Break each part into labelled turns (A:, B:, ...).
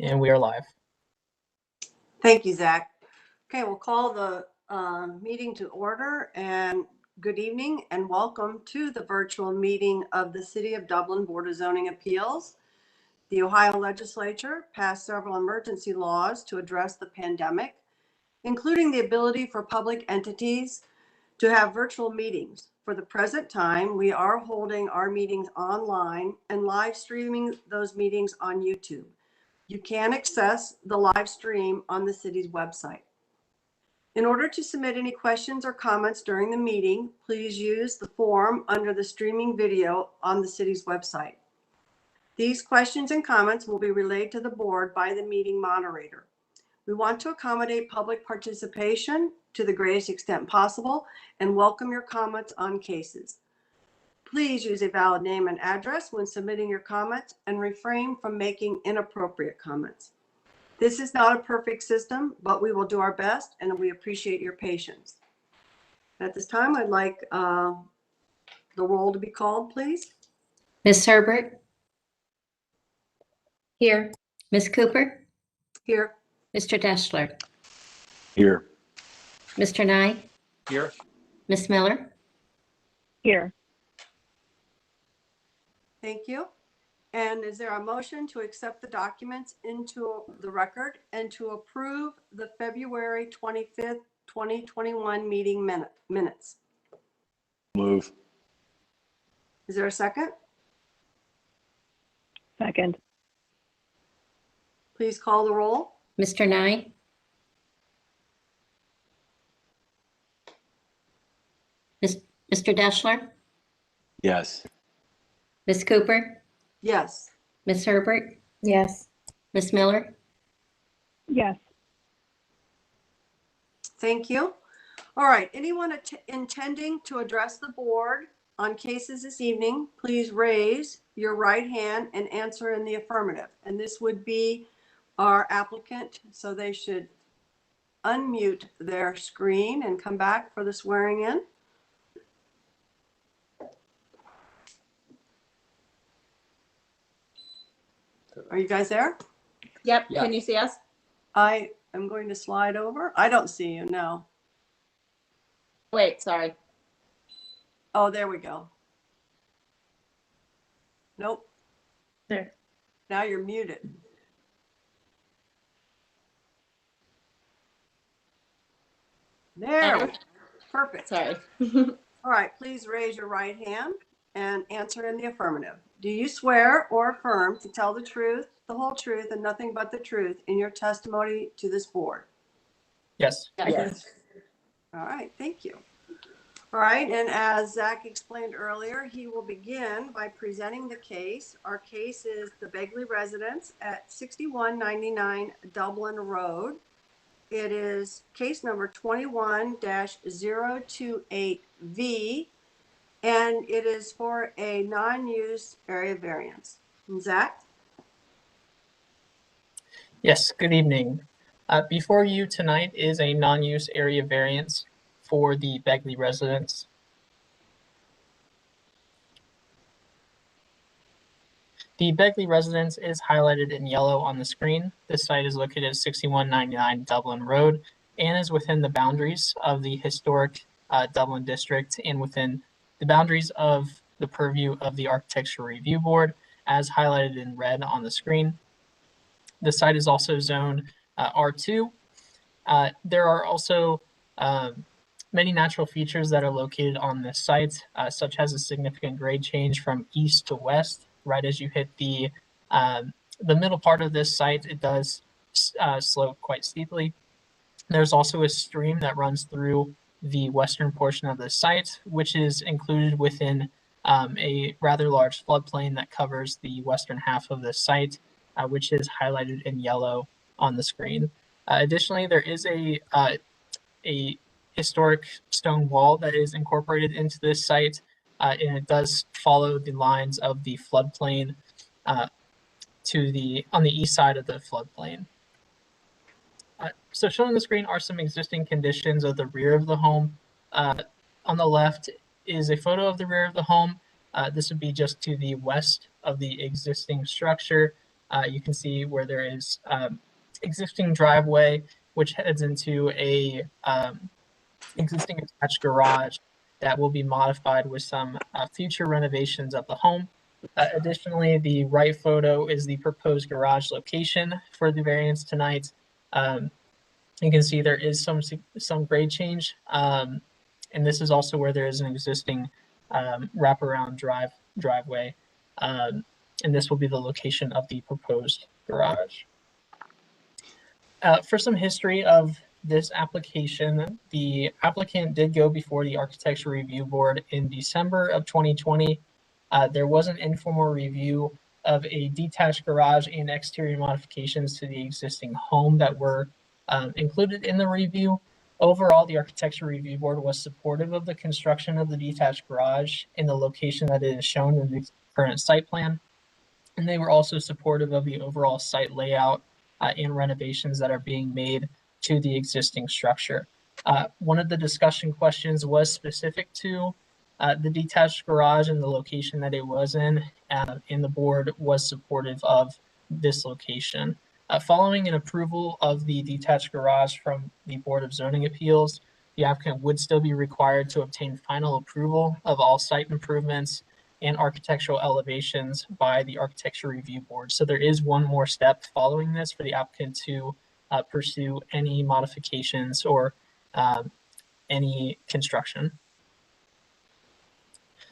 A: And we are live.
B: Thank you, Zach. Okay, we'll call the meeting to order, and good evening and welcome to the virtual meeting of the City of Dublin Board of Zoning Appeals. The Ohio Legislature passed several emergency laws to address the pandemic, including the ability for public entities to have virtual meetings. For the present time, we are holding our meetings online and live streaming those meetings on YouTube. You can access the live stream on the city's website. In order to submit any questions or comments during the meeting, please use the form under the streaming video on the city's website. These questions and comments will be relayed to the board by the meeting moderator. We want to accommodate public participation to the greatest extent possible and welcome your comments on cases. Please use a valid name and address when submitting your comments and refrain from making inappropriate comments. This is not a perfect system, but we will do our best and we appreciate your patience. At this time, I'd like the roll to be called, please.
C: Ms. Herbert? Here. Ms. Cooper?
B: Here.
C: Mr. Deschler?
D: Here.
C: Mr. Nye?
D: Here.
C: Ms. Miller?
E: Here.
B: Thank you. And is there a motion to accept the documents into the record and to approve the February 25th, 2021 meeting minutes?
D: Move.
B: Is there a second?
E: Second.
B: Please call the roll.
C: Mr. Nye? Mr. Deschler?
D: Yes.
C: Ms. Cooper?
B: Yes.
C: Ms. Herbert?
E: Yes.
C: Ms. Miller?
E: Yes.
B: Thank you. All right. Anyone intending to address the board on cases this evening, please raise your right hand and answer in the affirmative. And this would be our applicant, so they should unmute their screen and come back for the swearing in. Are you guys there?
F: Yep.
A: Yeah.
F: Can you see us?
B: I am going to slide over. I don't see you, no.
F: Wait, sorry.
B: Oh, there we go. Nope.
F: There.
B: Now you're muted. There. we go. Perfect.
F: Sorry.
B: All right, please raise your right hand and answer in the affirmative. Do you swear or affirm to tell the truth, the whole truth, and nothing but the truth in your testimony to this board?
A: Yes.
F: Yes.
B: All right, thank you. All right, and as Zach explained earlier, he will begin by presenting the case. Our case is the Begley Residence at 6199 Dublin Road. It is case number 21-028V, and it is for a non-use area variance. And Zach?
A: Yes, good evening. Before you tonight is a non-use area variance for the Begley residence. The Begley residence is highlighted in yellow on the screen. This site is located at 6199 Dublin Road and is within the boundaries of the historic Dublin district and within the boundaries of the purview of the Architecture Review Board, as highlighted in red on the screen. The site is also zoned R2. There are also many natural features that are located on this site, such as a significant grade change from east to west. Right as you hit the middle part of this site, it does slope quite steeply. There's also a stream that runs through the western portion of the site, which is included within a rather large floodplain that covers the western half of the site, which is highlighted in yellow on the screen. Additionally, there is a historic stone wall that is incorporated into this site, and it does follow the lines of the floodplain on the east side of the floodplain. So shown on the screen are some existing conditions of the rear of the home. On the left is a photo of the rear of the home. This would be just to the west of the existing structure. You can see where there is existing driveway, which heads into a existing attached garage that will be modified with some future renovations of the home. Additionally, the right photo is the proposed garage location for the variance tonight. You can see there is some grade change, and this is also where there is an existing wraparound driveway, and this will be the location of the proposed garage. For some history of this application, the applicant did go before the Architecture Review Board in December of 2020. There was an informal review of a detached garage and exterior modifications to the existing home that were included in the review. Overall, the Architecture Review Board was supportive of the construction of the detached garage in the location that it is shown in the current site plan. And they were also supportive of the overall site layout and renovations that are being made to the existing structure. One of the discussion questions was specific to the detached garage and the location that it was in, and the board was supportive of this location. Following an approval of the detached garage from the Board of Zoning Appeals, the applicant would still be required to obtain final approval of all site improvements and architectural elevations by the Architecture Review Board. So there is one more step following this for the applicant to pursue any modifications or any construction.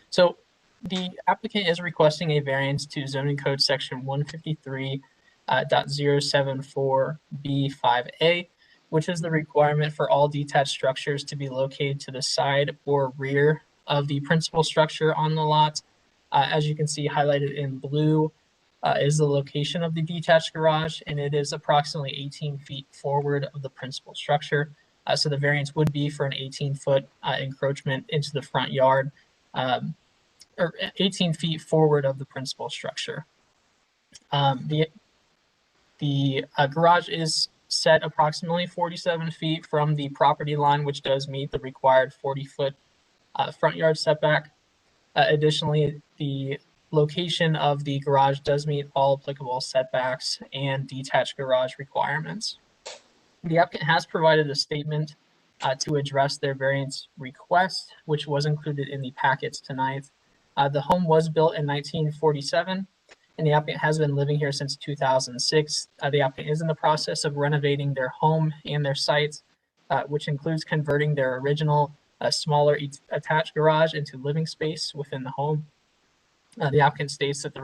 A: So the applicant is requesting a variance to zoning code section 153.074B5A, which is the requirement for all detached structures to be located to the side or rear of the principal structure on the lot. As you can see highlighted in blue is the location of the detached garage, and it is approximately 18 feet forward of the principal structure. So the variance would be for an 18-foot encroachment into the front yard, or 18 feet forward of the principal structure. The garage is set approximately 47 feet from the property line, which does meet the required 40-foot front yard setback. Additionally, the location of the garage does meet all applicable setbacks and detached garage requirements. The applicant has provided a statement to address their variance request, which was included in the packets tonight. The home was built in 1947, and the applicant has been living here since 2006. The applicant is in the process of renovating their home and their site, which includes converting their original smaller attached garage into living space within the home. The applicant states that they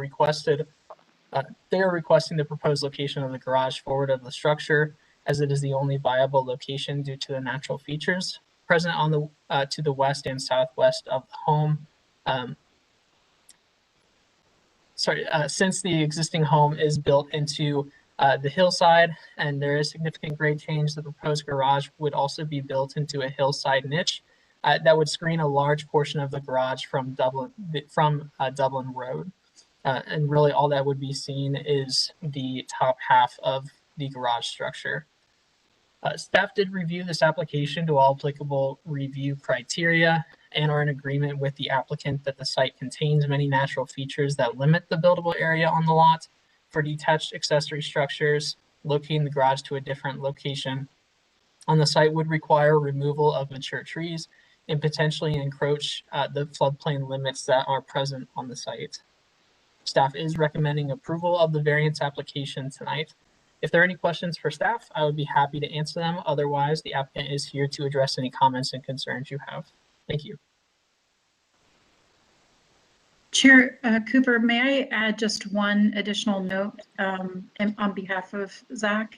A: are requesting the proposed location of the garage forward of the structure, as it is the only viable location due to the natural features present on the to the west and southwest of the home. Since the existing home is built into the hillside and there is significant grade change, the proposed garage would also be built into a hillside niche that would screen a large portion of the garage from Dublin Road. And really all that would be seen is the top half of the garage structure. Staff did review this application to all applicable review criteria and are in agreement with the applicant that the site contains many natural features that limit the buildable area on the lot. For detached accessory structures, locating the garage to a different location on the site would require removal of mature trees and potentially encroach the floodplain limits that are present on the site. Staff is recommending approval of the variance application tonight. If there are any questions for staff, I would be happy to answer them. Otherwise, the applicant is here to address any comments and concerns you have. Thank you.
G: Chair Cooper, may I add just one additional note on behalf of Zach?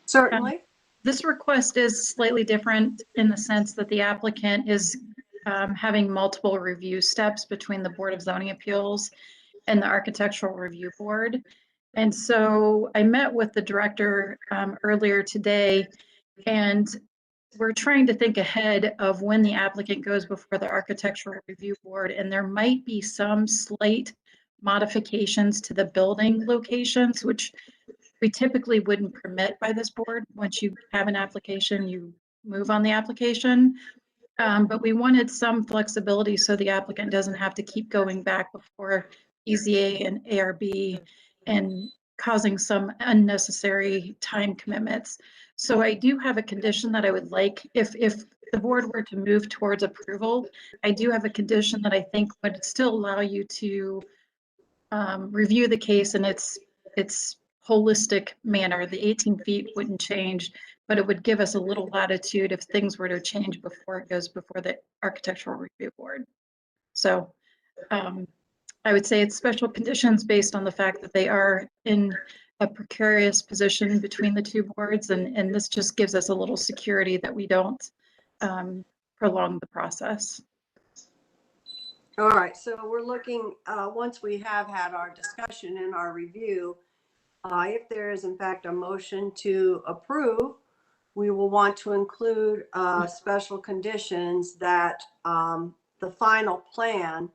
B: Certainly.
G: This request is slightly different in the sense that the applicant is having multiple review steps between the Board of Zoning Appeals and the Architectural Review Board. And so I met with the director earlier today, and we're trying to think ahead of when the applicant goes before the Architectural Review Board, and there might be some slight modifications to the building locations, which we typically wouldn't permit by this board. Once you have an application, you move on the application. But we wanted some flexibility so the applicant doesn't have to keep going back before EZA and ARB and causing some unnecessary time commitments. So I do have a condition that I would like, if the board were to move towards approval, I do have a condition that I think would still allow you to review the case in its holistic manner. The 18 feet wouldn't change, but it would give us a little latitude if things were to change before it goes before the Architectural Review Board. So I would say it's special conditions based on the fact that they are in a precarious position between the two boards, and this just gives us a little security that we don't prolong the process.
B: All right, so we're looking, once we have had our discussion and our review, if there is in fact a motion to approve, we will want to include special conditions that the final plan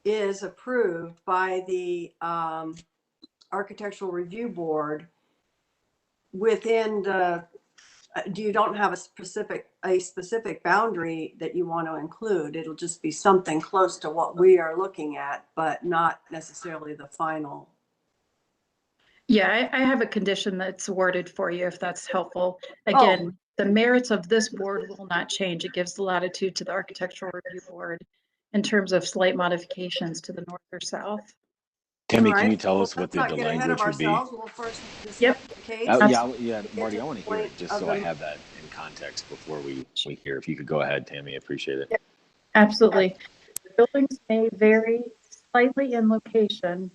B: is approved by the Architectural Review Board within the, you don't have a specific boundary that you want to include. It'll just be something close to what we are looking at, but not necessarily the final.
G: Yeah, I have a condition that's worded for you if that's helpful. Again, the merits of this board will not change. It gives the latitude to the Architectural Review Board in terms of slight modifications to the north or south.
D: Tammy,
B: All
D: can
B: right,
D: you tell
B: well,
D: us what
B: let's
D: the
B: not get ahead of
D: language would be?
B: ourselves. We'll first discuss
G: Yep.
B: the case.
D: Yeah, Marty, I
B: to
D: want to
B: the
D: hear
B: point
D: it just
B: of
D: so I
B: the-
D: have that in context before we hear. If you could go ahead, Tammy, I appreciate it.
G: Absolutely. Buildings may vary slightly in location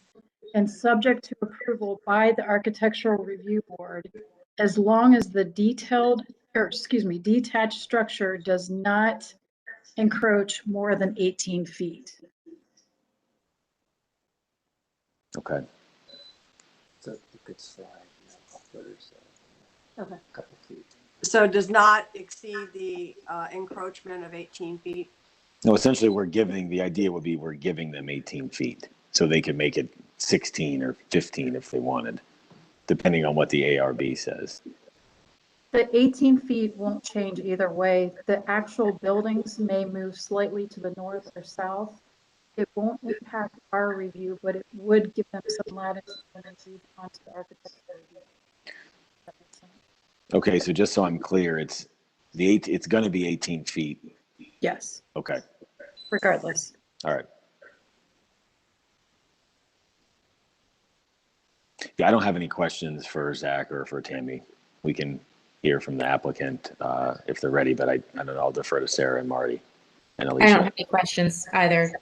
G: and subject to approval by the Architectural Review Board as long as the detached structure does not encroach more than 18 feet.
D: Okay.
H: So you could slide a foot or so.
F: Okay.
H: A couple feet.
B: So does not exceed the encroachment of 18 feet.
D: No, essentially, the idea would be we're giving them 18 feet so they could make it 16 or 15 if they wanted, depending on what the ARB says.
G: The 18 feet won't change either way. The actual buildings may move slightly to the north or south. It won't impact our review, but it would give them some latitude when they move onto the architectural review. That makes sense.
D: Okay, so just so I'm clear, it's going to be 18 feet.
G: Yes,
D: Okay,
G: regardless.
D: all right. Yeah, I don't have any questions for Zach or for Tammy. We can hear from the applicant if they're ready, but I don't know. I'll defer to Sarah and Marty and
I: I don't
D: Alicia.
I: have any questions either.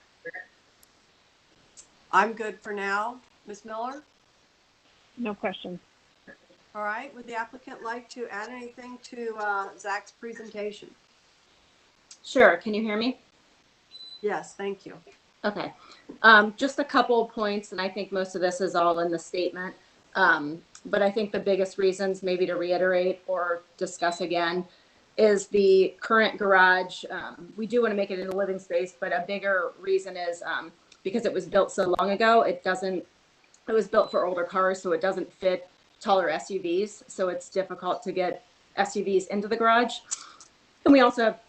B: I'm good for now. Ms. Miller?
E: No questions.
B: All right, would the applicant like to add anything to Zach's presentation?
F: Sure. Can you hear me?
B: Yes, thank you.
F: Okay. Just a couple of points, and I think most of this is all in the statement. But I think the biggest reasons, maybe to reiterate or discuss again, is the current garage. We do want to make it into a living space, but a bigger reason is because it was built so long ago, it was built for older cars, so it doesn't fit taller SUVs. So it's difficult to get SUVs into the garage. And we also have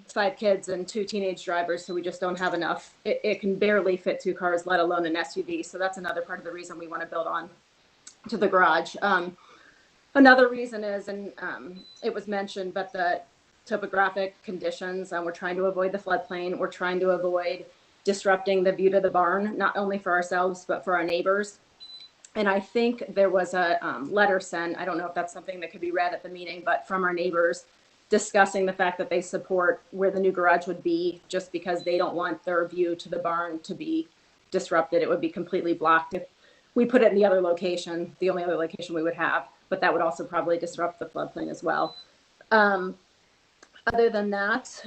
F: 5 kids and 2 teenage drivers, so we just don't have enough. It can barely fit 2 cars, let alone an SUV. So that's another part of the reason we want to build on to the garage. Another reason is, and it was mentioned, but the topographic conditions, we're trying to avoid the floodplain. We're trying to avoid disrupting the view to the barn, not only for ourselves, but for our neighbors. And I think there was a letter sent, I don't know if that's something that could be read at the meeting, but from our neighbors discussing the fact that they support where the new garage would be, just because they don't want their view to the barn to be disrupted. It would be completely blocked if we put it in the other location, the only other location we would have, but that would also probably disrupt the floodplain as well. Other than that,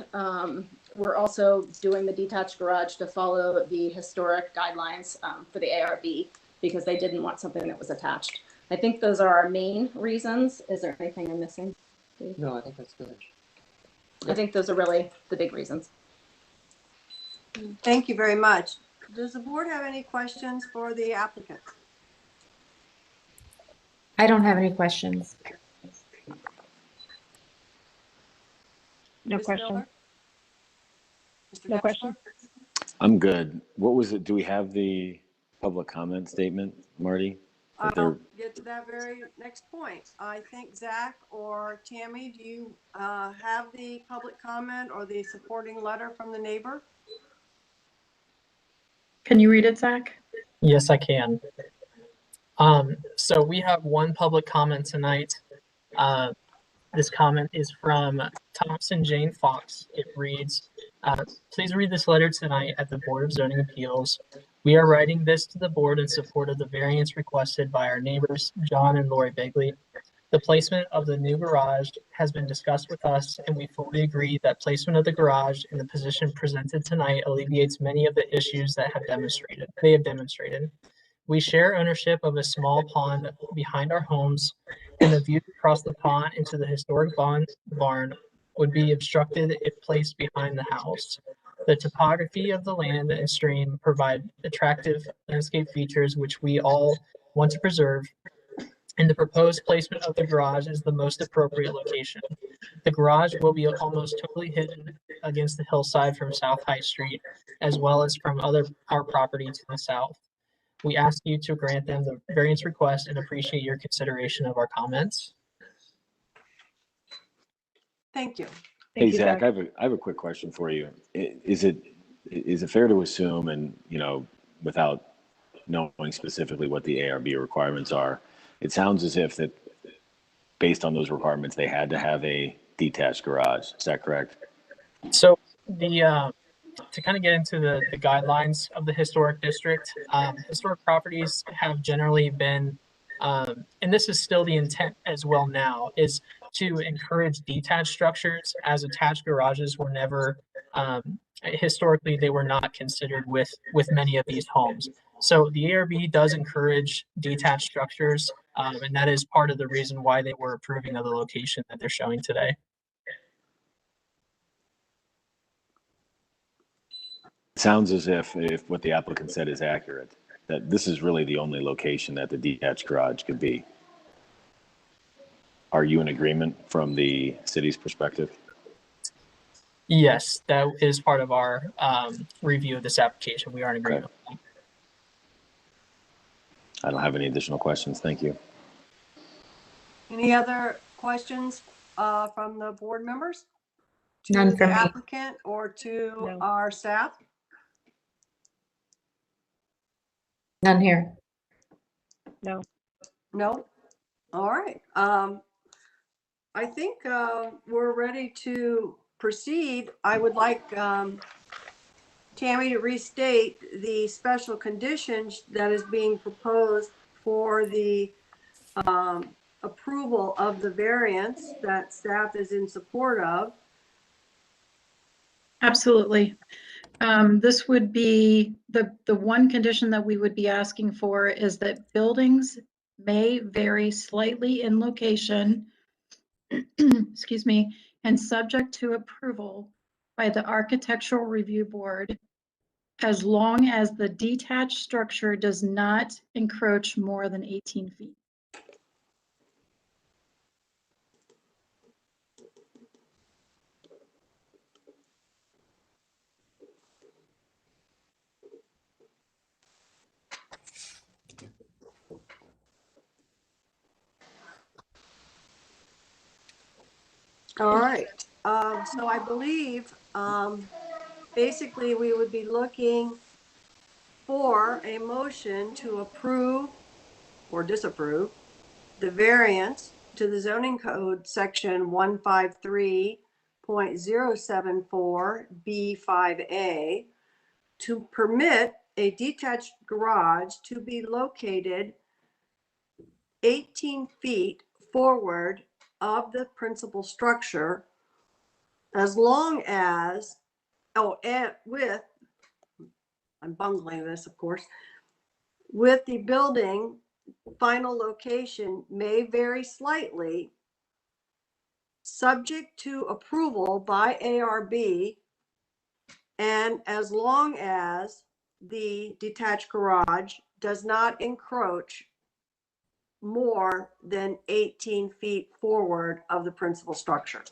F: we're also doing the detached garage to follow the historic guidelines for the ARB, because they didn't want something that was attached. I think those are our main reasons. Is there anything I'm missing?
H: No, I think that's good.
F: I think those are really the big reasons.
B: Thank you very much. Does the board have any questions for the applicant?
I: I don't have any questions.
E: No
B: Ms.
E: questions.
B: Miller? Mr.
E: No
B: Deshler?
E: questions.
D: I'm good. What was it? Do we have the public comment statement, Marty? That
B: I'll
D: they're,
B: get to that very next point. I think Zach or Tammy, do you have the public comment or the supporting letter from the neighbor?
G: Can you read it, Zach?
A: Yes, I can. So we have one public comment tonight. This comment is from Thompson Jane Fox. It reads, please read this letter tonight at the Board of Zoning Appeals. We are writing this to the board in support of the variance requested by our neighbors, John and Lori Begley. The placement of the new garage has been discussed with us, and we fully agree that placement of the garage in the position presented tonight alleviates many of the issues that they have demonstrated. We share ownership of a small pond behind our homes, and the view across the pond into the historic barn would be obstructed if placed behind the house. The topography of the land and stream provide attractive landscape features which we all want to preserve, and the proposed placement of the garage is the most appropriate location. The garage will be almost totally hidden against the hillside from South High Street, as well as from our property to the south. We ask you to grant them the variance request and appreciate your consideration of our comments.
B: Thank you.
D: hey,
E: Thank you,
D: Zach,
E: Zach.
D: I have a quick question for you. Is it fair to assume, and, without knowing specifically what the ARB requirements are, it sounds as if that based on those requirements, they had to have a detached garage. Is that correct?
A: So to kind of get into the guidelines of the historic district, historic properties have generally been, and this is still the intent as well now, is to encourage detached structures, as attached garages were never, historically, they were not considered with many of these homes. So the ARB does encourage detached structures, and that is part of the reason why they were approving of the location that they're showing today.
D: It sounds as if what the applicant said is accurate, that this is really the only location that the detached garage could be. Are you in agreement from the city's perspective?
A: Yes, that is part of our review of this application. We are in agreement.
D: Okay. I don't have any additional questions. Thank you.
B: Any other questions from the board members?
I: None
B: To
I: from
B: the
I: me.
B: applicant or to
E: No.
B: our staff?
I: None here.
E: No.
B: No? All right. I think we're ready to proceed. I would like Tammy to restate the special conditions that is being proposed for the approval of the variance that staff is in support of.
G: Absolutely. This would be the one condition that we would be asking for is that buildings may vary slightly in location, excuse me, and subject to approval by the Architectural Review Board, as long as the detached structure does not encroach more than 18 feet.
B: All right. So I believe basically we would be looking for a motion to approve or disapprove the variance to the zoning code section 153.074 B5A to permit a detached garage to be located 18 feet forward of the principal structure, as long as, and with, I'm bungling this, of course, with the building final location may vary slightly, subject to approval by ARB, and as long as the detached garage does not encroach more than 18 feet forward of the principal structure.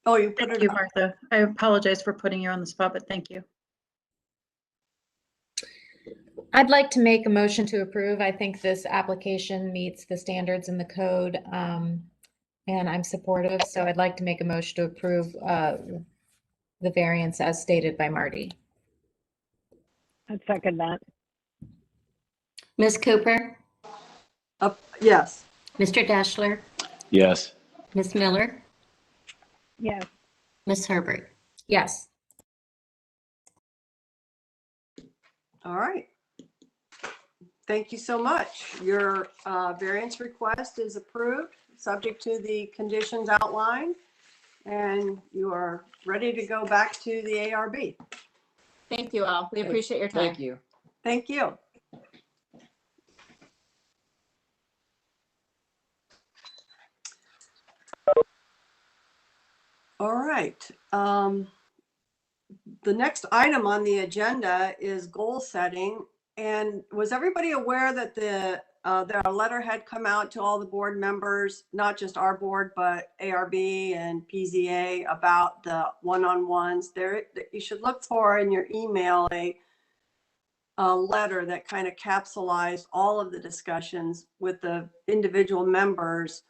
B: Oh, you put
G: Thank
B: it
G: you,
B: up.
G: Martha. I apologize for putting you on the spot, but thank you.
I: I'd like to make a motion to approve. I think this application meets the standards in the code, and I'm supportive. So I'd like to make a motion to approve the variance as stated by Marty.
E: I'd second that.
C: Ms. Cooper,
B: Yes.
C: Mr. Dashler,
D: Yes.
C: Ms. Miller,
E: Yes.
C: Ms. Herbert.
I: Yes.
B: All right. Thank you so much. Your variance request is approved, subject to the conditions outlined, and you are ready to go back to the ARB.
F: Thank you all. We appreciate your time.
H: Thank you.
B: Thank you. All right. The next item on the agenda is goal setting. And was everybody aware that the letter had come out to all the board members, not just our board, but ARB and PZA, about the one-on-ones? There, you should look for in your email a letter that kind of capsulized all of the discussions with the individual members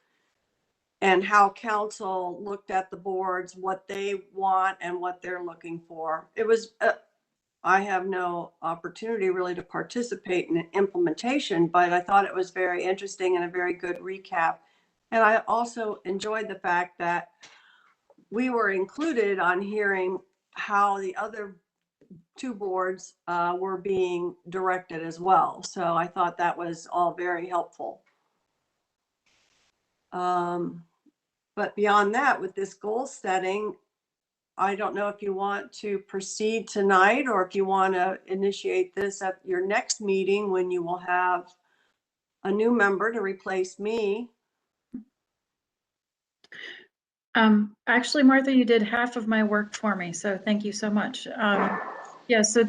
B: and how council looked at the boards, what they want and what they're looking for. It was, I have no opportunity really to participate in implementation, but I thought it was very interesting and a very good recap. And I also enjoyed the fact that we were included on hearing how the other two boards were being directed as well. So I thought that was all very helpful. But beyond that, with this goal setting, I don't know if you want to proceed tonight or if you want to initiate this at your next meeting when you will have a new member to replace me.
G: Actually, Martha, you did half of my work for me, so thank you so much. Yeah, so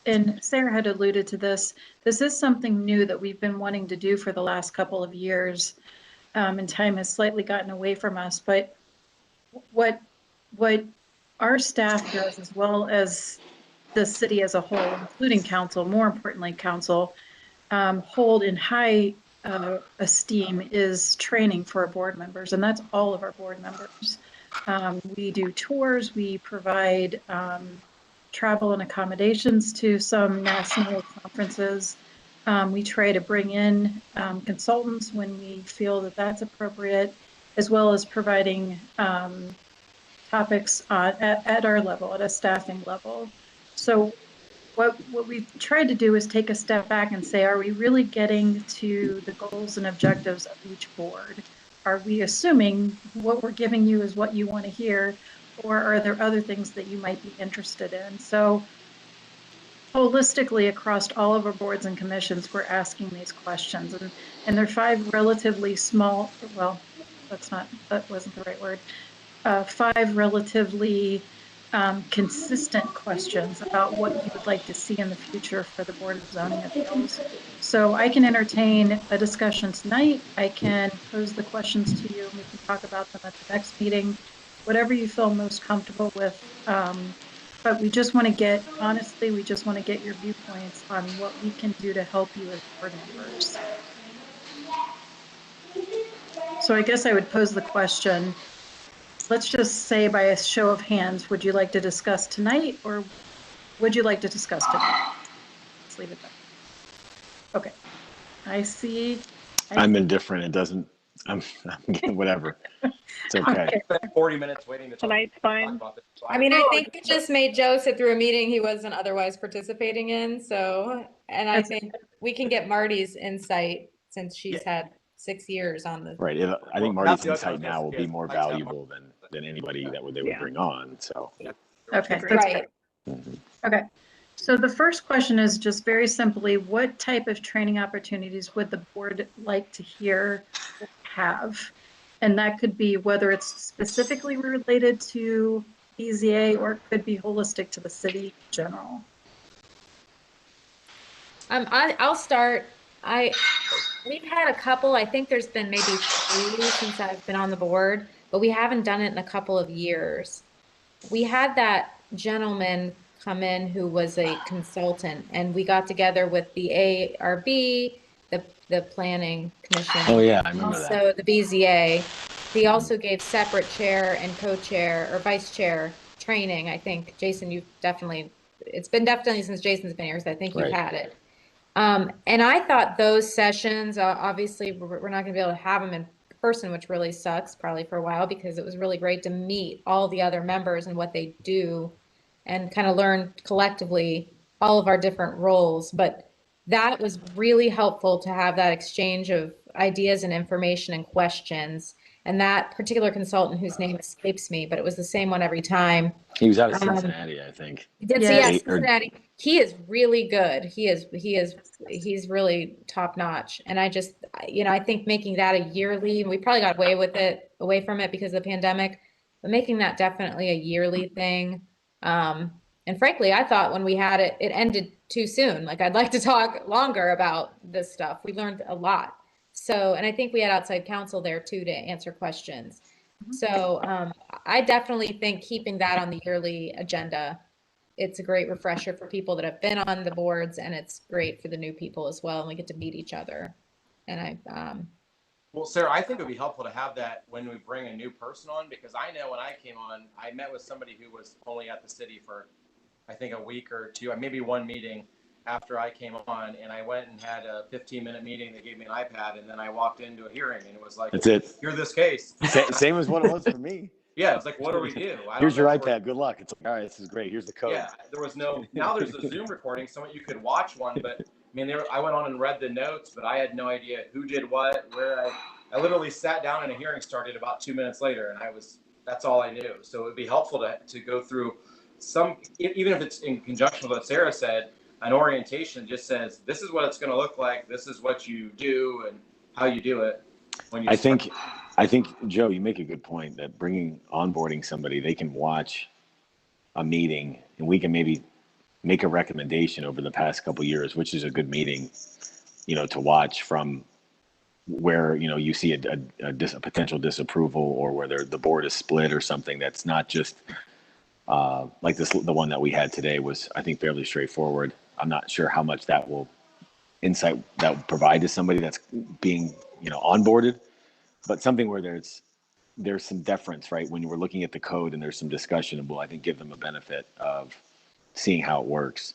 G: and Sarah had alluded to this. This is something new that we've been wanting to do for the last couple of years, and time has slightly gotten away from us. But what our staff does, as well as the city as a whole, including council, more importantly, council, hold in high esteem is training for our board members, and that's all of our board members. We do tours, we provide travel and accommodations to some national conferences. We try to bring in consultants when we feel that that's appropriate, as well as providing topics at our level, at a staffing level. So what we've tried to do is take a step back and say, are we really getting to the goals and objectives of each board? Are we assuming what we're giving you is what you want to hear, or are there other things that you might be interested in? So holistically across all of our boards and commissions, we're asking these questions, and they're 5 relatively small, well, that wasn't the right word, 5 relatively consistent questions about what you would like to see in the future for the Board of Zoning Appeals. So I can entertain a discussion tonight. I can pose the questions to you and we can talk about them at the next meeting, whatever you feel most comfortable with. But we just want to get, honestly, we just want to get your viewpoints on what we can do to help you as board members. So I guess I would pose the question, let's just say by a show of hands, would you like to discuss tonight or would you like to discuss tonight? Let's leave it there. Okay. I see.
D: I'm indifferent. It doesn't, I'm whatever. It's okay.
H: Spent 40 minutes waiting to talk
E: Tonight's fine.
H: about this.
I: I mean, I think it just made Joe sit through a meeting he wasn't otherwise participating in. So, and I think we can get Marty's insight since she's had 6 years on the.
D: Right. I think Marty's insight now will be more valuable than anybody that they would
E: Yeah.
D: bring on. So.
G: Okay. That's
I: Right.
G: great. Okay. So the first question is just very simply, what type of training opportunities would the board like to hear or have? And that could be whether it's specifically related to BZA or it could be holistic to the city in general.
I: I'll start. We've had a couple. I think there's been maybe 3 since I've been on the board, but we haven't done it in a couple of years. We had that gentleman come in who was a consultant, and we got together with the ARB, the Planning Commission.
D: Oh yeah, I remember that.
I: Also, the BZA. He also gave separate chair and co-chair or vice chair training. I think, Jason, it's been definitely since Jason's been here, so I think you've
D: Right.
I: had it. And I thought those sessions, obviously, we're not going to be able to have them in person, which really sucks probably for a while, because it was really great to meet all the other members and what they do and kind of learn collectively all of our different roles. But that was really helpful to have that exchange of ideas and information and questions. And that particular consultant, whose name escapes me, but it was the same one every time.
D: He was out of Cincinnati, I think.
I: Yes, Cincinnati. He is really good. He's really top notch. And I just, I think making that a yearly, we probably got away from it because of the pandemic, but making that definitely a yearly thing. And frankly, I thought when we had it, it ended too soon. Like, I'd like to talk longer about this stuff. We learned a lot. So, and I think we had outside counsel there too to answer questions. So I definitely think keeping that on the yearly agenda, it's a great refresher for people that have been on the boards, and it's great for the new people as well. And we get to meet each other. And
J: Well, Sarah, I think it would be helpful to have that when we bring a new person on, because I know when I came on, I met with somebody who was only at the city for, I think, a week or two, maybe one meeting after I came on, and I went and had a 15-minute meeting. They gave me an iPad, and then I walked into a hearing, and it was like,
D: That's it.
J: Hear this case.
D: Same as what it was for me.
J: Yeah, it's like, what do we do?
D: Here's your iPad. Good luck. It's like, all right, this is great. Here's the code.
J: Yeah, there was no. Now there's a Zoom recording, so you could watch one. But I mean, I went on and read the notes, but I had no idea who did what, where. I literally sat down and a hearing started about 2 minutes later, and that's all I knew. So it'd be helpful to go through even if it's in conjunction with what Sarah said, an orientation just says, this is what it's going to look like. This is what you do and how you do it. When you
D: I think, Joe, you make a good point that onboarding somebody, they can watch a meeting and we can maybe make a recommendation over the past couple of years, which is a good meeting, to watch from where, you see a potential disapproval or where the board is split or something that's not just like the one that we had today was, I think, fairly straightforward. I'm not sure how much insight that will provide to somebody that's being, onboarded, but something where there's some deference, right? When we're looking at the code and there's some discussion, and will, I think, give them a benefit of seeing how it works.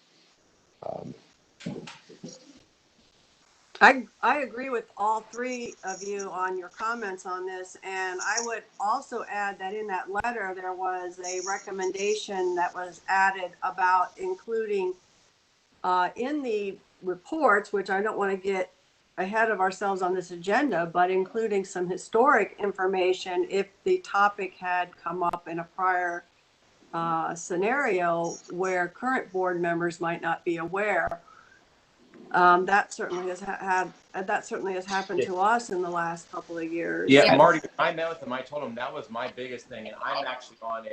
B: I agree with all three of you on your comments on this. And I would also add that in that letter, there was a recommendation that was added about including in the reports, which I don't want to get ahead of ourselves on this agenda, but including some historic information if the topic had come up in a prior scenario where current board members might not be aware. That certainly has happened to us in the last couple of years.
J: Yeah, Marty, when I met with him, I told him that was my biggest thing, and I'm actually on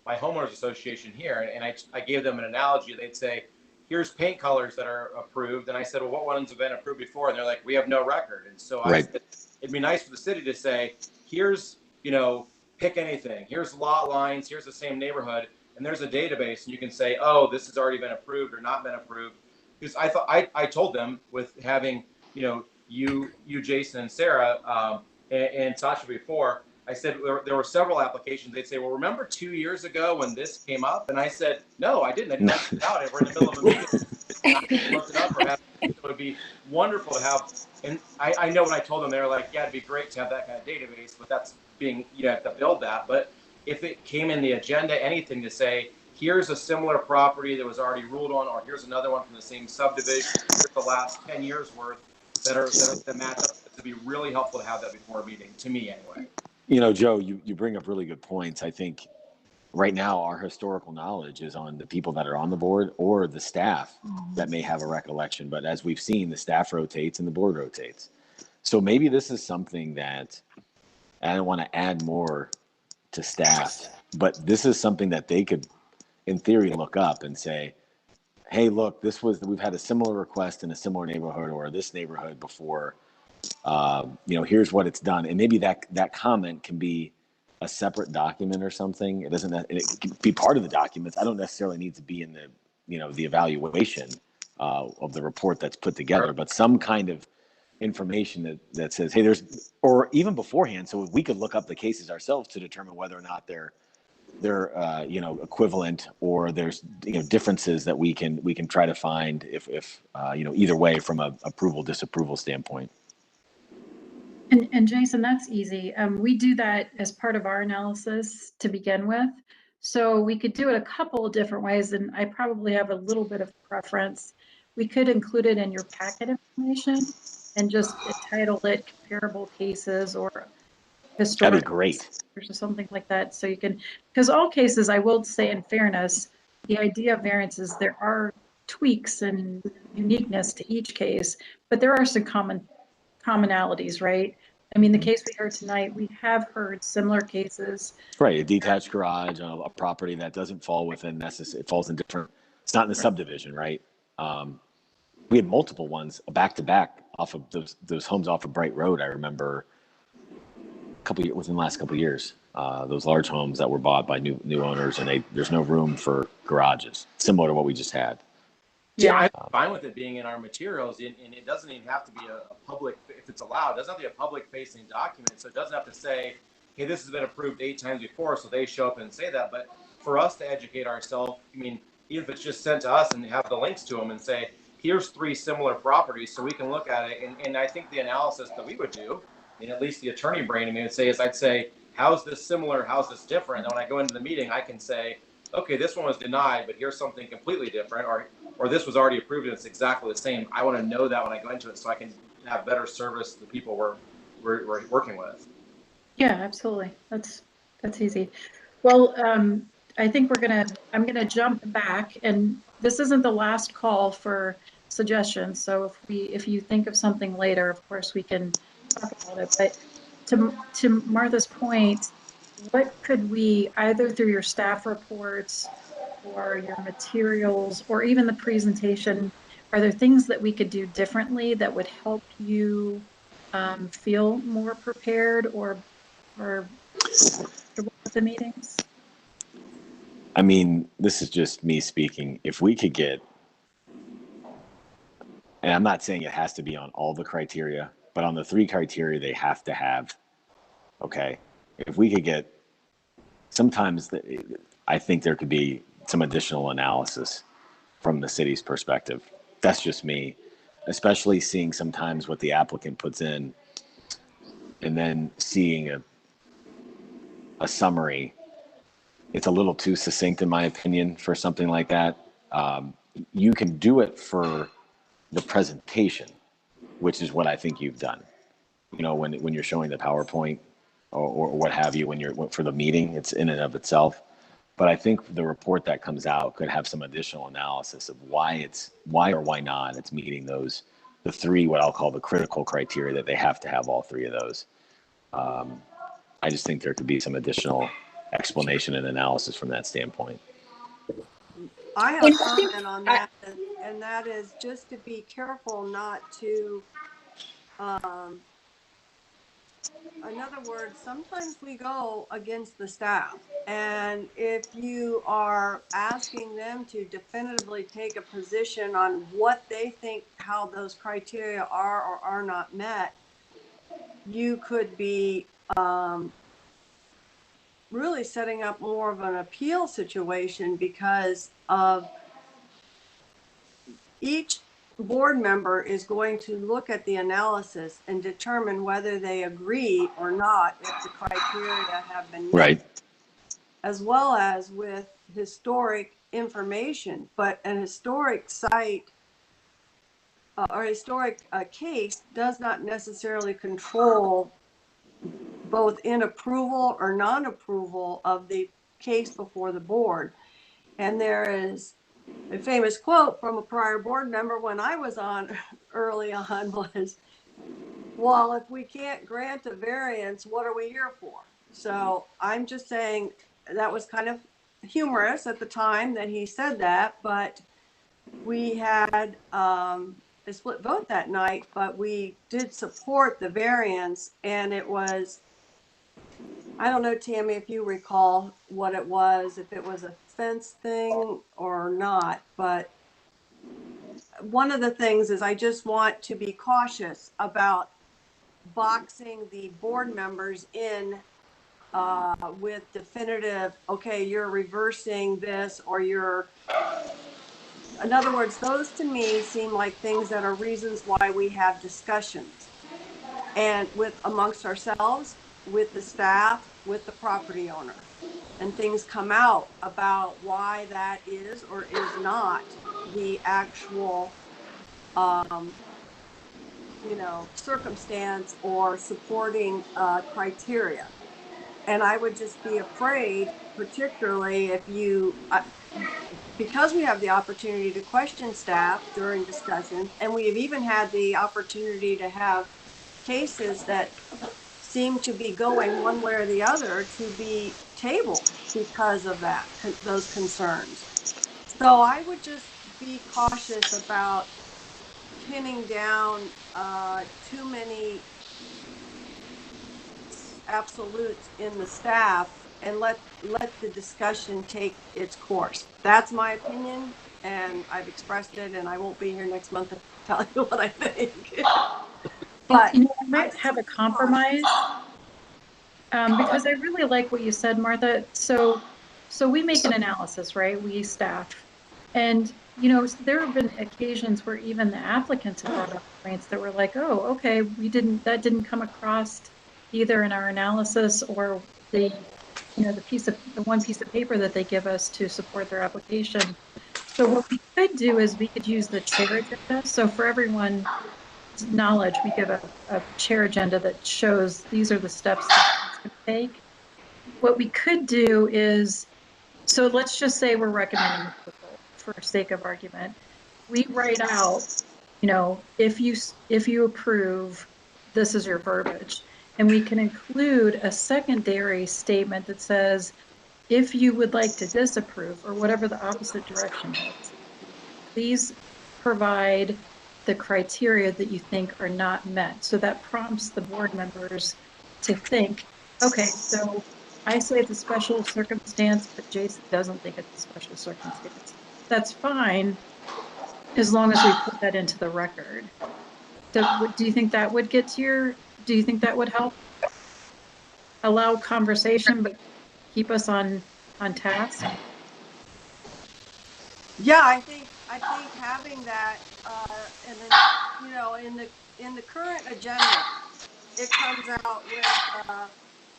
J: my homeowners association here, and I gave them an analogy. They'd say, here's paint colors that are approved. And I said, well, what ones have been approved before? And they're like, we have no record. And so I said, it'd be nice for the city to say, here's, pick anything. Here's lot lines. Here's the same neighborhood. And there's a database. And you can say, oh, this has already been approved or not been approved. Because I told them with having, you, Jason, and Sarah, and Sasha before, I said there were several applications. They'd say, well, remember 2 years ago when this came up? And I said, no, I didn't. I didn't look it out. We're in the middle of a meeting. I looked it up. So it would be wonderful to have. And I know when I told them, they were like, yeah, it'd be great to have that kind of database, but that's you have to build that. But if it came in the agenda, anything to say, here's a similar property that was already ruled on, or here's another one from the same subdivision, here's the last 10 years worth that match up. It'd be really helpful to have that before a meeting, to me anyway.
D: Joe, you bring up really good points. I think right now our historical knowledge is on the people that are on the board or the staff that may have a recollection. But as we've seen, the staff rotates and the board rotates. So maybe this is something that I don't want to add more to staff, but this is something that they could, in theory, look up and say, hey, look, we've had a similar request in a similar neighborhood or this neighborhood before. Here's what it's done. And maybe that comment can be a separate document or something. It doesn't, it can be part of the documents. I don't necessarily need to be in the, the evaluation of the report that's put together, but some kind of information that says, hey, there's, or even beforehand, so we could look up the cases ourselves to determine whether or not they're equivalent, or there's differences that we can try to find if either way from a approval disapproval standpoint.
G: And Jason, that's easy. We do that as part of our analysis to begin with. So we could do it a couple of different ways, and I probably have a little bit of preference. We could include it in your packet information and just title it comparable cases or historic.
D: That'd be great.
G: Or something like that. So you can, because all cases, I will say in fairness, the idea of variance is there are tweaks and uniqueness to each case, but there are some commonalities, right? I mean, the case we heard tonight, we have heard similar cases.
D: Right, a detached garage on a property that doesn't fall within necessary, it falls in different, it's not in the subdivision, right? We had multiple ones back to back off of those homes off of Bright Road. I remember within the last couple of years, those large homes that were bought by new owners, and there's no room for garages, similar to what we just had.
J: Yeah, I'm fine with it being in our materials, and it doesn't even have to be a public, if it's allowed, it doesn't have to be a public-facing document, so it doesn't have to say, hey, this has been approved 8 times before, so they show up and say that. But for us to educate ourselves, I mean, even if it's just sent to us and have the links to them and say, here's 3 similar properties, so we can look at it. And I think the analysis that we would do, and at least the attorney brain in me would say, is I'd say, how's this similar, how's this different? And when I go into the meeting, I can say, okay, this one was denied, but here's something completely different, or this was already approved and it's exactly the same. I want to know that when I go into it so I can have better service to the people we're working with.
G: Yeah, absolutely. That's easy. Well, I think I'm gonna jump back, and this isn't the last call for suggestions. So if you think of something later, of course we can talk about it. But to Martha's point, what could we, either through your staff reports or your materials or even the presentation, are there things that we could do differently that would help you feel more prepared or at the meetings?
D: I mean, this is just me speaking. If we could get, and I'm not saying it has to be on all the criteria, but on the 3 criteria they have to have, okay? If we could get, sometimes I think there could be some additional analysis from the city's perspective. That's just me, especially seeing sometimes what the applicant puts in and then seeing a summary. It's a little too succinct, in my opinion, for something like that. You can do it for the presentation, which is what I think you've done. When you're showing the PowerPoint or what have you, when you're for the meeting, it's in and of itself. But I think the report that comes out could have some additional analysis of why or why not it's meeting the 3, what I'll call the critical criteria, that they have to have all 3 of those. I just think there could be some additional explanation and analysis from that standpoint.
B: I have a comment on that, and that is just to be careful not to, in other words, sometimes we go against the staff. And if you are asking them to definitively take a position on what they think, how those criteria are or are not met, you could be really setting up more of an appeal situation, because of each board member is going to look at the analysis and determine whether they agree or not if the criteria have been met.
D: Right.
B: As well as with historic information. But an historic site or historic case does not necessarily control both in approval or non-approval of the case before the board. And there is a famous quote from a prior board member when I was on early on was, well, if we can't grant a variance, what are we here for? So I'm just saying that was kind of humorous at the time that he said that, but we had a split vote that night, but we did support the variance, and it was I don't know, Tammy, if you recall what it was, if it was a fence thing or not, but one of the things is I just want to be cautious about boxing the board members in with definitive, okay, you're reversing this or you're, in other words, those to me seem like things that are reasons why we have discussions and with amongst ourselves, with the staff, with the property owner. And things come out about why that is or is not the actual, circumstance or supporting criteria. And I would just be afraid, particularly if because we have the opportunity to question staff during discussions, and we have even had the opportunity to have cases that seem to be going one way or the other to be tabled because of those concerns. So I would just be cautious about pinning down too many absolutes in the staff and let the discussion take its course. That's my opinion, and I've expressed it, and I won't be here next month to tell you what I think. But
G: I might have a compromise, because I really like what you said, Martha. So we make an analysis, right? We staff. And, there have been occasions where even the applicants have brought up points that were like, oh, okay, that didn't come across either in our analysis or the one piece of paper that they give us to support their application. So what we could do is we could use the chair agenda. So for everyone's knowledge, we give a chair agenda that shows these are the steps that we can take. What we could do is, so let's just say we're recommending approval for sake of argument. We write out, if you approve, this is your verbiage. And we can include a secondary statement that says, if you would like to disapprove or whatever the opposite direction is, please provide the criteria that you think are not met. So that prompts the board members to think, okay, so I say it's a special circumstance, but Jason doesn't think it's a special circumstance. That's fine, as long as we put that into the record. Do you think that would do you think that would help? Allow conversation, but keep us on task?
B: yeah, I think having that, and then, in the current agenda, it comes out with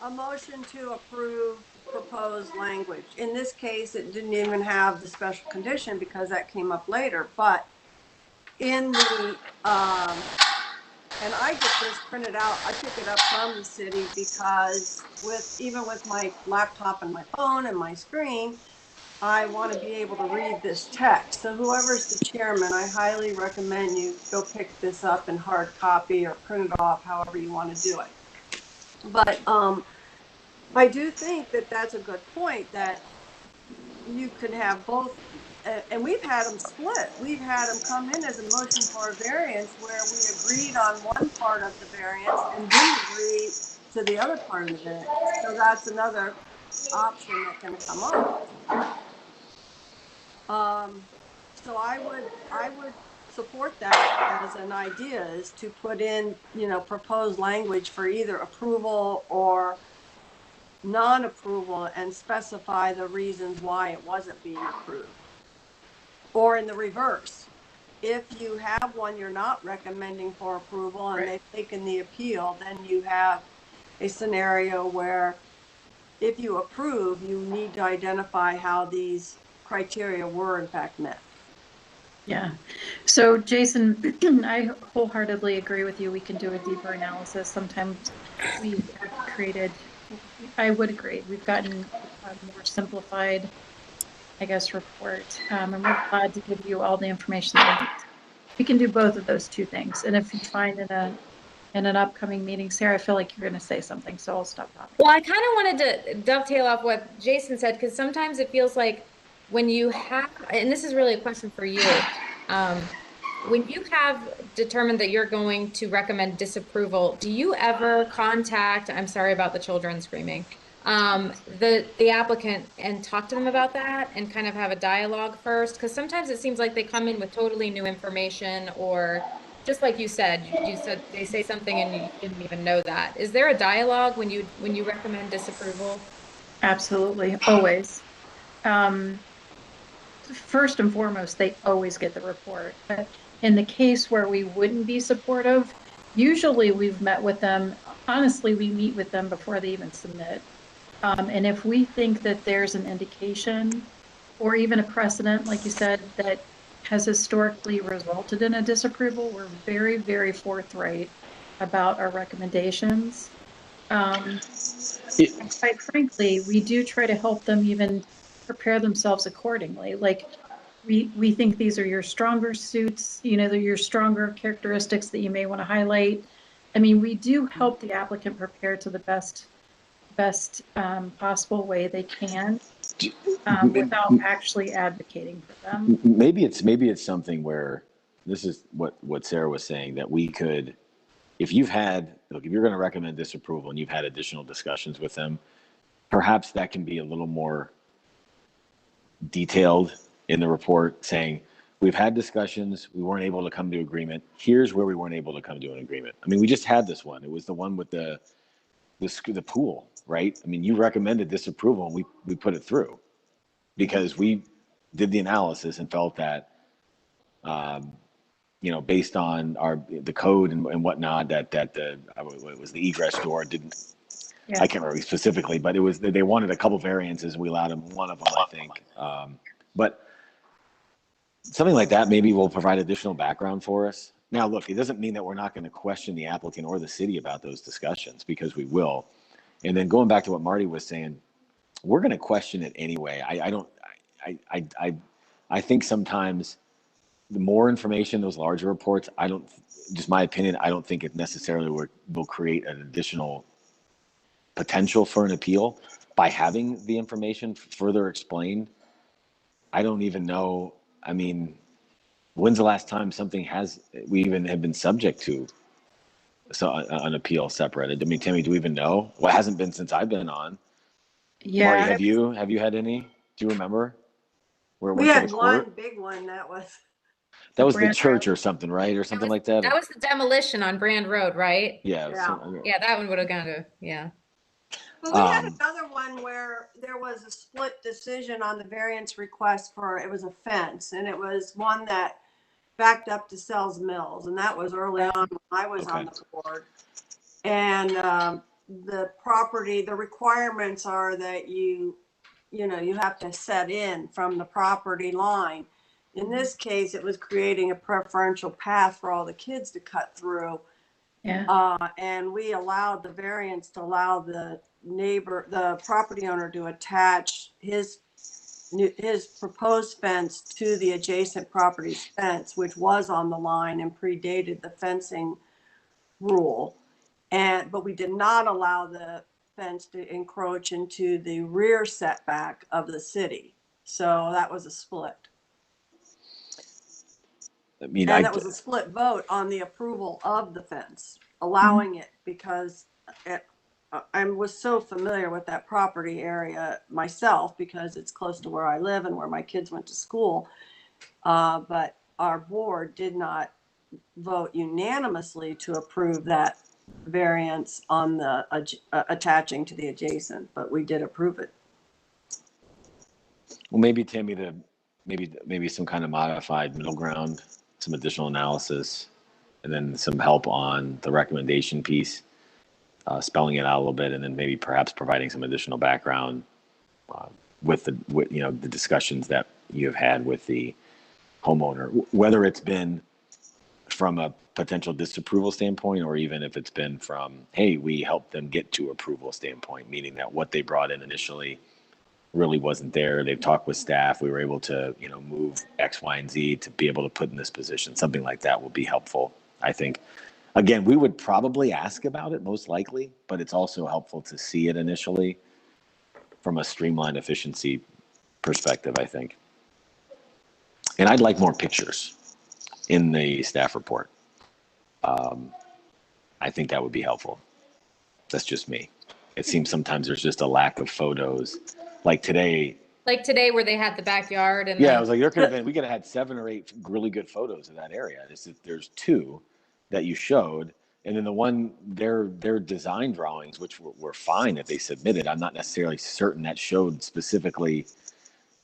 B: a motion to approve proposed language. In this case, it didn't even have the special condition because that came up later. But in the and I get this printed out. I pick it up from the city because even with my laptop and my phone and my screen, I want to be able to read this text. So whoever's the chairman, I highly recommend you go pick this up in hard copy or print it off, however you want to do it. But I do think that that's a good point, that you could have both, and we've had them split. We've had them come in as a motion for a variance where we agreed on one part of the variance and didn't agree to the other part of the variance. So that's another option that can come up. So I would support that as an idea, is to put in, proposed language for either approval or non-approval and specify the reasons why it wasn't being approved. Or in the reverse, if you have one you're not recommending for approval and they've taken the appeal, then you have a scenario where if you approve, you need to identify how these criteria were in fact met.
G: Yeah. So Jason, I wholeheartedly agree with you. We can do a deeper analysis. Sometimes we have created, I would agree, we've gotten a more simplified, I guess, report. And we're glad to give you all the information that we need. We can do both of those two things. And if you find in an upcoming meeting, Sarah, I feel like you're going to say something, so I'll stop talking.
I: Well, I kind of wanted to dovetail off what Jason said, because sometimes it feels like when you have, and this is really a question for you, when you have determined that you're going to recommend disapproval, do you ever contact, I'm sorry about the children screaming, the applicant and talk to them about that and kind of have a dialogue first? Because sometimes it seems like they come in with totally new information, or just like you said they say something and you didn't even know that. Is there a dialogue when you recommend disapproval?
G: Absolutely, always. First and foremost, they always get the report. But in the case where we wouldn't be supportive, usually we've met with them. Honestly, we meet with them before they even submit. And if we think that there's an indication or even a precedent, like you said, that has historically resulted in a disapproval, we're very, very forthright about our recommendations. And quite frankly, we do try to help them even prepare themselves accordingly. Like we think these are your stronger suits, they're your stronger characteristics that you may want to highlight. I mean, we do help the applicant prepare to the best possible way they can, without actually advocating for them.
D: Maybe it's something where this is what Sarah was saying, that we could, if you're going to recommend disapproval and you've had additional discussions with them, perhaps that can be a little more detailed in the report, saying we've had discussions, we weren't able to come to agreement. Here's where we weren't able to come to an agreement. I mean, we just had this one. It was the one with the pool, right? I mean, you recommended disapproval and we put it through because we did the analysis and felt that, based on the code and whatnot, that it was the egress door didn't.
G: Yeah.
D: I can't remember specifically, but it was they wanted a couple variances and we allowed them one of them, I think. But something like that maybe will provide additional background for us. Now, look, it doesn't mean that we're not going to question the applicant or the city about those discussions, because we will. And then going back to what Marty was saying, we're going to question it anyway. I think sometimes the more information, those larger reports, just my opinion, I don't think it necessarily will create an additional potential for an appeal by having the information further explained. I don't even know. I mean, when's the last time we even have been subject to an appeal separate? I mean, Tammy, do we even know? Well, it hasn't been since I've been on.
G: Yeah.
D: Marty, have you had any? Do you remember where it
B: We
D: went to
B: had
D: the
B: one
D: court?
B: big one that was.
D: That was the
G: Brand
D: church or something, right? Or something like that?
I: That was the demolition on Brand Road, right?
D: Yeah.
B: Yeah.
I: Yeah, that one would have gone to, yeah.
B: But we had another one where there was a split decision on the variance request it was a fence, and it was one that backed up to Sells Mills, and that was early on when I was on the board. And the requirements are that you have to set in from the property line. In this case, it was creating a preferential path for all the kids to cut through.
G: Yeah.
B: And we allowed the variance to allow the property owner to attach his proposed fence to the adjacent property's fence, which was on the line and predated the fencing rule. But we did not allow the fence to encroach into the rear setback of the city. So that was a split.
D: I mean,
B: and that was a split vote on the approval of the fence, allowing it, because I was so familiar with that property area myself because it's close to where I live and where my kids went to school. But our board did not vote unanimously to approve that variance on the attaching to the adjacent, but we did approve it.
D: Well, maybe Tammy, maybe some kind of modified middle ground, some additional analysis, and then some help on the recommendation piece, spelling it out a little bit, and then maybe perhaps providing some additional background with the discussions that you have had with the homeowner, whether it's been from a potential disapproval standpoint, or even if it's been from, hey, we helped them get to approval standpoint, meaning that what they brought in initially really wasn't there. They've talked with staff. We were able to, move X, Y, and Z to be able to put in this position. Something like that will be helpful, I think. Again, we would probably ask about it most likely, but it's also helpful to see it initially from a streamlined efficiency perspective, I think. And I'd like more pictures in the staff report. I think that would be helpful. That's just me. it seems sometimes there's just a lack of photos. Like today,
I: Like today where they had the backyard and
D: yeah, I
I: the,
D: was like, there could have been, we could have had 7 or 8 really good photos of that area. There's 2 that you showed. And then the one, their design drawings, which were fine that they submitted. I'm not necessarily certain that showed specifically,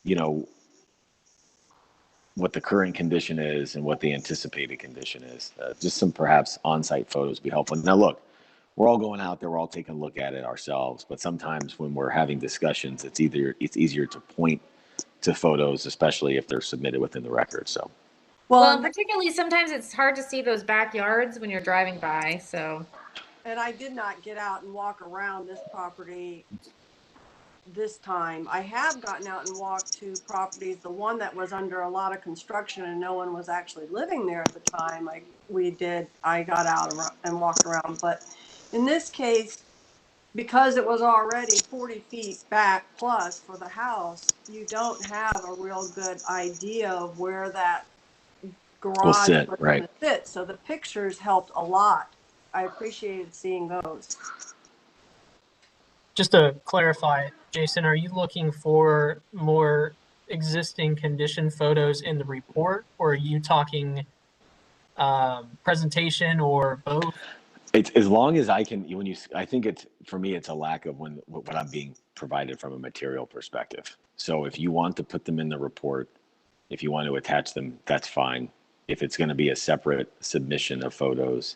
D: you know, what the current condition is and what the anticipated condition is. Just some perhaps on-site photos would be helpful. Now, look, we're all going out there, we're all taking a look at it ourselves. But sometimes when we're having discussions, it's easier to point to photos, especially if they're submitted within the record. So,
I: well,
B: Well,
I: and particularly sometimes it's hard to see those backyards when you're driving by, so.
B: and I did not get out and walk around this property this time. I have gotten out and walked to properties, the one that was under a lot of construction and no one was actually living there at the time. I got out and walked around, but in this case, because it was already 40 feet back plus for the house, you don't have a real good idea of where that
D: we'll
B: garage
D: sit,
B: was going
D: right.
B: to sit. So the pictures helped a lot. I appreciated seeing those.
A: Just to clarify, Jason, are you looking for more existing condition photos in the report, or are you talking presentation or both?
D: It's as long as I can, I think it's, for me, it's a lack of what I'm being provided from a material perspective. So if you want to put them in the report, if you want to attach them, that's fine. If it's going to be a separate submission of photos,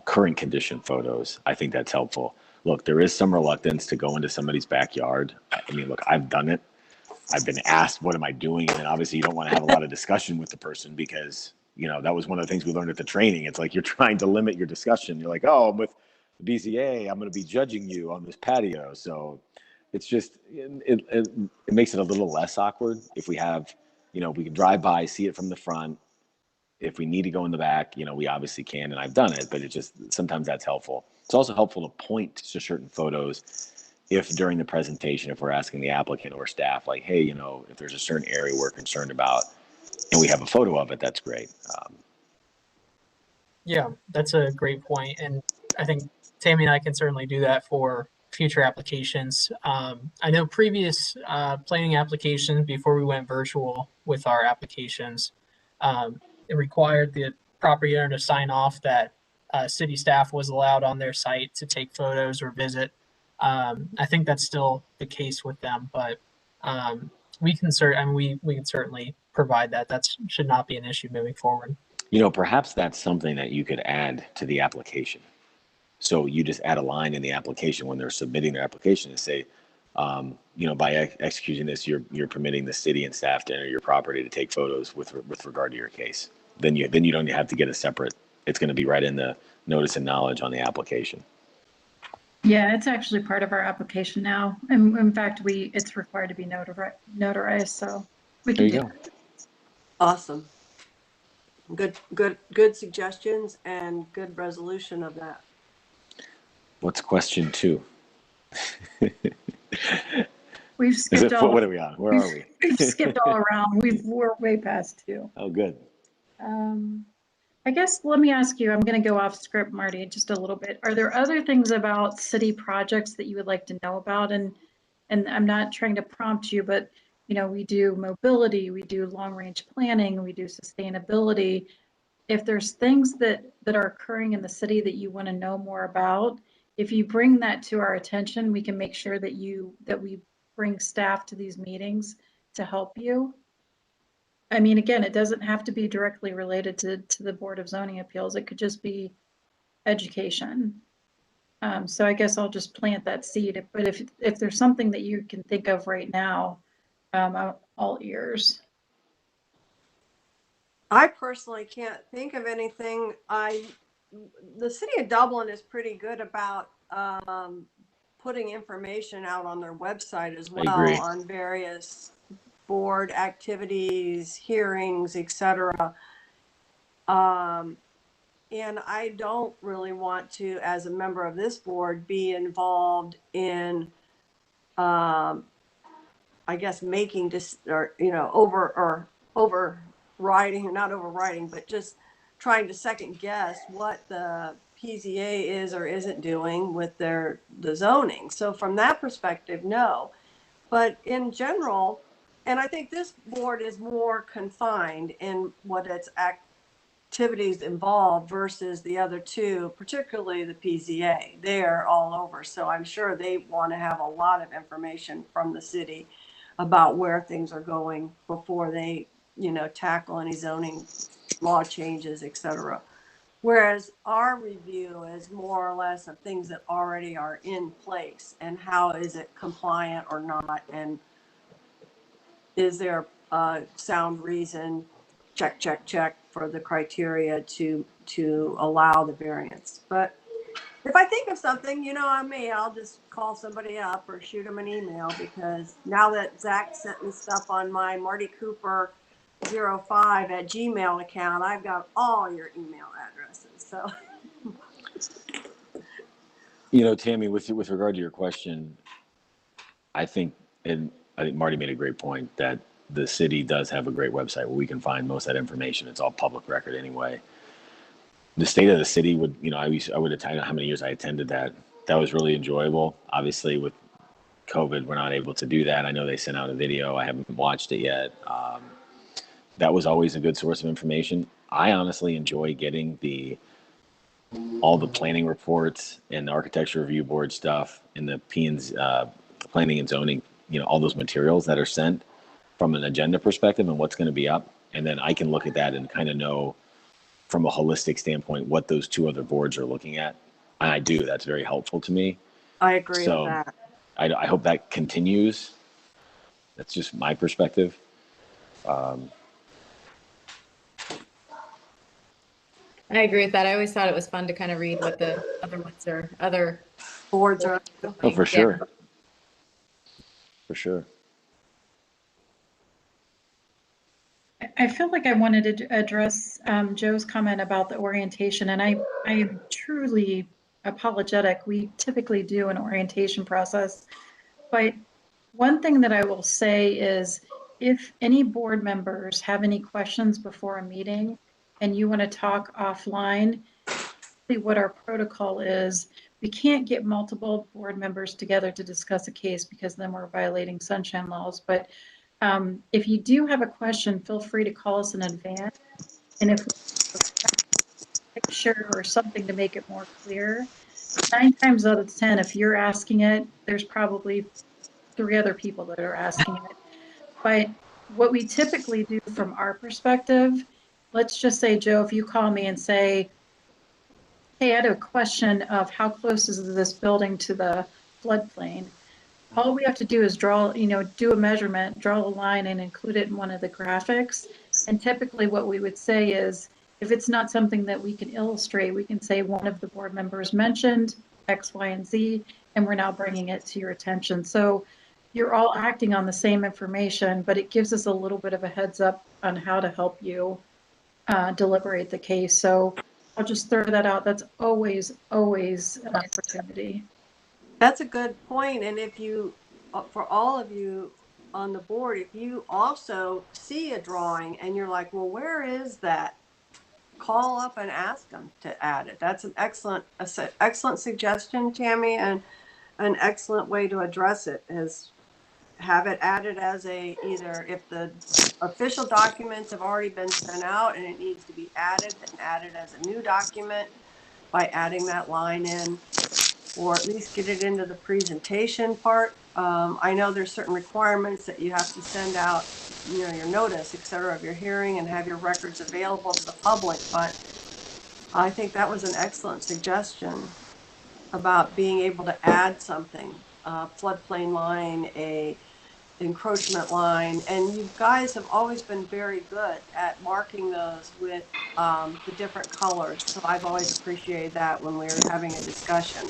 D: current condition photos, I think that's helpful. Look, there is some reluctance to go into somebody's backyard. I mean, look, I've done it. I've been asked, what am I doing? And then obviously you don't want to have a lot of discussion with the person because, that was one of the things we learned at the training. It's like you're trying to limit your discussion. You're like, oh, I'm with the BZA, I'm going to be judging you on this patio. So it's just, it makes it a little less awkward if we have, we can drive by, see it from the front. If we need to go in the back, we obviously can, and I've done it, but it just, sometimes that's helpful. It's also helpful to point to certain photos if during the presentation, if we're asking the applicant or staff, like, hey, if there's a certain area we're concerned about and we have a photo of it, that's great.
A: Yeah, that's a great point, and I think Tammy and I can certainly do that for future applications. I know previous planning applications before we went virtual with our applications, it required the property owner to sign off that city staff was allowed on their site to take photos or visit. I think that's still the case with them, but we can we can certainly provide that. That should not be an issue moving forward.
D: Perhaps that's something that you could add to the application. So you just add a line in the application when they're submitting their application and say, by executing this, you're permitting the city and staff to enter your property to take photos with regard to your case. Then you don't have to get a separate. It's going to be right in the notice and knowledge on the application.
G: Yeah, it's actually part of our application now. And in fact, it's required to be notarized, so we
D: There
G: can
D: you
G: do
D: go.
G: it.
B: Awesome. Good suggestions and good resolution of that.
D: What's question 2?
G: We've skipped all.
D: What are we on? Where are we?
G: We've skipped all around. We're way past 2.
D: Oh, good.
G: I guess, let me ask you, I'm going to go off script, Marty, just a little bit. Are there other things about city projects that you would like to know about? And I'm not trying to prompt you, but we do mobility, we do long range planning, we do sustainability. If there's things that are occurring in the city that you want to know more about, if you bring that to our attention, we can make sure that we bring staff to these meetings to help you. I mean, again, it doesn't have to be directly related to the Board of Zoning Appeals. It could just be education. So I guess I'll just plant that seed. But if there's something that you can think of right now, I'm all ears.
B: I personally can't think of anything. The city of Dublin is pretty good about putting information out on their website as well on various board activities, hearings, etc. And I don't really want to, as a member of this board, be involved in, I guess, making overriding, not overriding, but just trying to second guess what the PZA is or isn't doing with the zoning. So from that perspective, no. But in general, and I think this board is more confined in what its activities involve versus the other two, particularly the PZA. They're all over. So I'm sure they want to have a lot of information from the city about where things are going before they, tackle any zoning law changes, et cetera. Whereas our review is more or less of things that already are in place and how is it compliant or not, and is there a sound reason, check, check, check, for the criteria to allow the variance. But if I think of something, on me, I'll just call somebody up or shoot them an email, because now that Zach sent me stuff on my Marty Cooper 05@gmail account, I've got all your email addresses. So,
D: Tammy, with regard to your question, I think Marty made a great point that the city does have a great website where we can find most of that information. It's all public record anyway. The state of the city would, I would attend how many years I attended that. That was really enjoyable. Obviously, with COVID, we're not able to do that. I know they sent out a video. I haven't watched it yet. That was always a good source of information. I honestly enjoy getting all the planning reports and the architecture review board stuff and the planning and zoning, all those materials that are sent from an agenda perspective and what's going to be up. And then I can look at that and kind of know from a holistic standpoint what those two other boards are looking at. And I do. That's very helpful to me.
B: I agree
D: So
B: with that.
D: I hope that continues. That's just my perspective.
I: I agree with that. I always thought it was fun to kind of read what the other ones are, other
B: Boards are.
D: Oh, for sure. For sure.
G: I feel like I wanted to address Joe's comment about the orientation, and I am truly apologetic. We typically do an orientation process, but one thing that I will say is if any board members have any questions before a meeting and you want to talk offline, what our protocol is, we can't get multiple board members together to discuss a case because then we're violating sunshine laws. But if you do have a question, feel free to call us in advance. And if we have a picture or something to make it more clear, 9 times out of 10, if you're asking it, there's probably 3 other people that are asking it. But what we typically do from our perspective, let's just say, Joe, if you call me and say, hey, I had a question of how close is this building to the floodplain? All we have to do is draw, do a measurement, draw a line and include it in one of the graphics. And typically what we would say is, if it's not something that we can illustrate, we can say one of the board members mentioned X, Y, and Z, and we're now bringing it to your attention. So you're all acting on the same information, but it gives us a little bit of a heads up on how to help you deliberate the case. So I'll just throw that out. That's always an opportunity.
B: That's a good point. And if you, for all of you on the board, if you also see a drawing and you're like, well, where is that? Call up and ask them to add it. That's an excellent suggestion, Tammy, and an excellent way to address it is have it added as either if the official documents have already been sent out and it needs to be added, then add it as a new document by adding that line in, or at least get it into the presentation part. I know there's certain requirements that you have to send out, your notice, et cetera, of your hearing and have your records available to the public. But I think that was an excellent suggestion about being able to add something, floodplain line, a encroachment line. And you guys have always been very good at marking those with the different colors. So I've always appreciated that when we're having a discussion.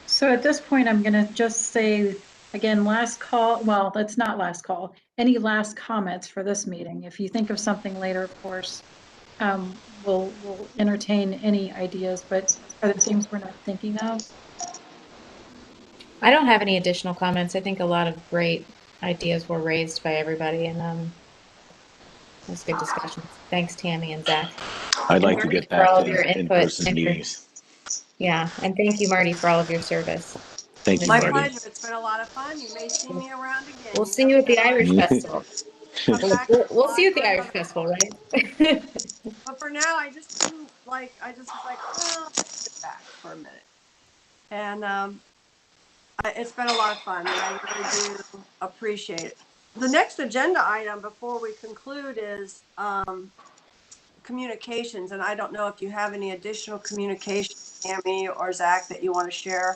G: So at this point, I'm going to just say, again, last call. Well, that's not last call. Any last comments for this meeting? If you think of something later, of course, we'll entertain any ideas, but are there things we're not thinking of?
I: I don't have any additional comments. I think a lot of great ideas were raised by everybody, and it was good discussion. Thanks, Tammy and Zach.
D: I'd
I: And
D: like to
I: Marty
D: get
I: for
D: back
I: all
D: to
I: of your input
D: in-person
I: and your,
D: meetings.
I: yeah, and thank you, Marty, for all of your service.
D: Thank you,
B: My
D: Marty.
B: pleasure. It's been a lot of fun. You may see me around again.
I: We'll
B: You
I: see
B: never
I: you at the
B: know.
I: Irish Festival.
B: Come
I: We'll,
B: back
I: we'll,
B: to the
I: we'll see you at the
B: library.
I: Irish Festival, right?
B: But for now, I just couldn't, like, I just was like, well, let's sit back for a minute. And it's been a lot of fun, and I really do appreciate it. The next agenda item before we conclude is communications, and I don't know if you have any additional communication, Tammy or Zach, that you want to share.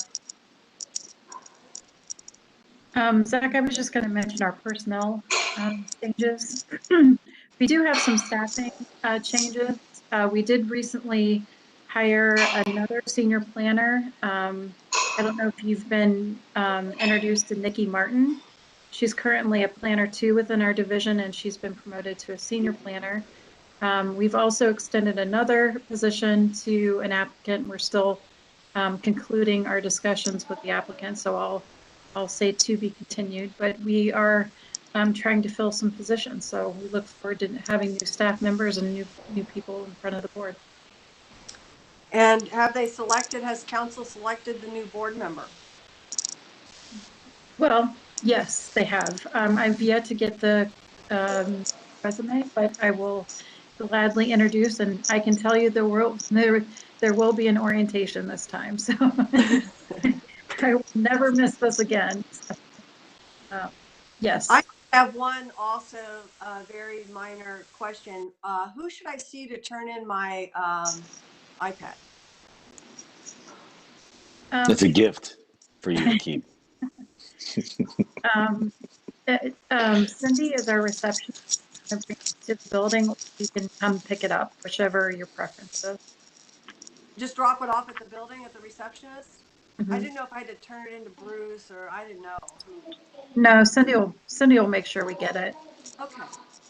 G: Zach, I was just going to mention our personnel changes. We do have some staffing changes. We did recently hire another senior planner. I don't know if you've been introduced to Nikki Martin. She's currently a planner 2 within our division, and she's been promoted to a senior planner. We've also extended another position to an applicant. We're still concluding our discussions with the applicant, so I'll say to be continued, but we are trying to fill some positions. So we look forward to having new staff members and new people in front of the board.
B: And has council selected the new board member?
G: Well, yes, they have. I've yet to get the resume, but I will gladly introduce, and I can tell you there will be an orientation this time. So I will never miss this again. Yes.
B: I have one also very minor question. Who should I see to turn in my iPad?
D: It's a gift for you to keep.
G: Cindy is our receptionist. To the building, you can come pick it up, whichever your preference is.
B: Just drop it off at the building at the receptionist? I
G: Mhm.
B: didn't know if I had to turn it into Bruce, or I didn't know who.
G: No, Cindy will make sure we get it.
B: Okay.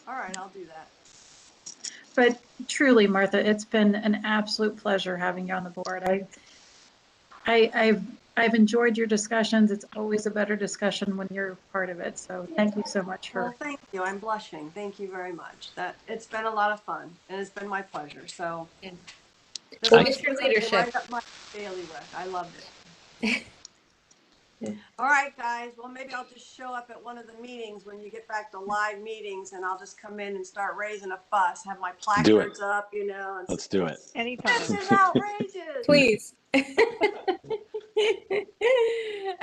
B: All right, I'll do that.
G: But truly, Martha, it's been an absolute pleasure having you on the board. I've enjoyed your discussions. It's always a better discussion when you're part of it. So thank you so much for.
B: Well, thank you. I'm blushing. Thank you very much. It's been a lot of fun, and it's been my pleasure. So
I: Yeah.
B: this
I: We'll
B: was
I: miss your
B: something
I: leadership.
B: right up my bailiwick. I loved it. All right, guys. Well, maybe I'll just show up at one of the meetings when you get back to live meetings, and I'll just come in and start raising a fuss, have my
D: Do it.
B: placards up, and
D: Let's do it.
E: Anytime.
B: this is outrageous.
I: Please.
B: And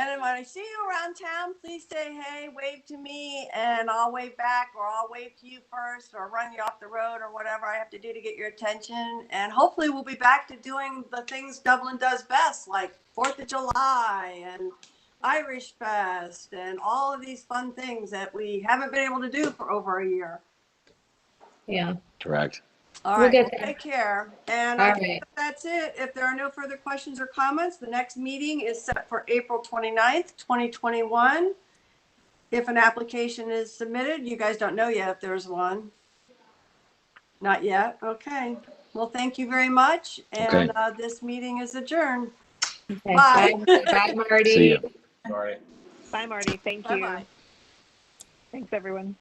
B: then when I see you around town, please say hey, wave to me, and I'll wave back, or I'll wave to you first, or run you off the road, or whatever I have to do to get your attention. And hopefully we'll be back to doing the things Dublin does best, like 4th of July and Irish Fest and all of these fun things that we haven't been able to do for over a year.
I: Yeah.
D: Correct.
B: All
I: We'll
B: right,
I: get
B: well,
I: there.
B: take care. And
I: All
B: I think
I: right.
B: that's it. If there are no further questions or comments, the next meeting is set for April 29th, 2021. If an application is submitted, you guys don't know yet if there's one. Not yet. Okay. Well, thank you very much. And
D: Okay.
B: this meeting is adjourned.
I: Okay.
B: Bye.
I: Bye, Marty.
D: See you.
J: Sorry.
E: Bye, Marty. Thank you.
B: Bye-bye.
E: Thanks, everyone.